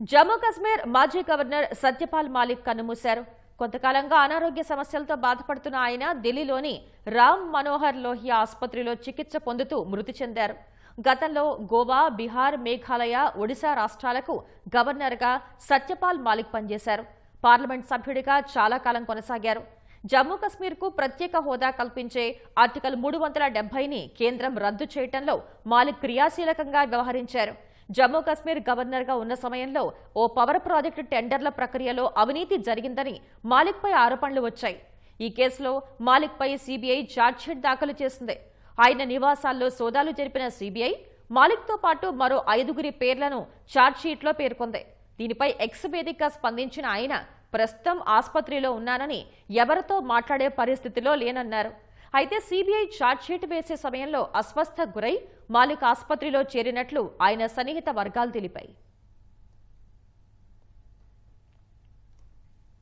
జమ్మూ కశ్మీర్ మాజీ గవర్నర్ సత్యపాల్ మాలిక్ కన్నుమూశారు. కొంతకాలంగా అనారోగ్య సమస్యలతో బాధపడుతున్న ఆయన ఢిల్లీలోని రామ్ మనోహర్ లోహియా ఆసుపత్రిలో చికిత్స పొందుతూ మృతి చెందారు. గతంలో గోవా, బీహార్, మేఘాలయ, ఒడిశా రాష్ట్రాలకు గవర్నర్గా సత్యపాల్ మాలిక్ పనిచేశారు. పార్లమెంట్ సభ్యుడిగా చాలా కాలం కొనసాగారు. జమ్మూ కశ్మీర్కు ప్రత్యేక హోదా కల్పించే ఆర్టికల్ 370ని కేంద్రం రద్దు చేయడంలో మాలిక్ క్రియాశీలకంగా వ్యవహరించారు. జమ్మూ కశ్మీర్ గవర్నర్గా ఉన్న సమయంలో ఓ పవర్ ప్రాజెక్టు టెండర్ల ప్రక్రియలో అవినీతి జరిగిందని మాలిక్పై ఆరోపణలు వచ్చాయి. ఈ కేసులో మాలిక్పై సీబీఐ ఛార్జ్షీట్ దాఖలు చేసింది. ఆయన నివాసాల్లో సోదాలు జరిపిన సీబీఐ మాలిక్తో పాటు మరో 5గురి పేర్లను ఛార్జ్షీట్లో పేర్కొంది. దీనిపై ఎక్స్ వేదికగా స్పందించిన ఆయన ప్రస్తుతం ఆసుపత్రిలో ఉన్నానని, ఎవరితో మాట్లాడే పరిస్థితిలో లేనన్నారు. అయితే సీబీఐ ఛార్జ్షీట్ వేసే సమయంలో అస్వస్థకు గురై మాలిక్ ఆసుపత్రిలో చేరినట్లు ఆయన సన్నిహిత వర్గాలు తెలిపాయి.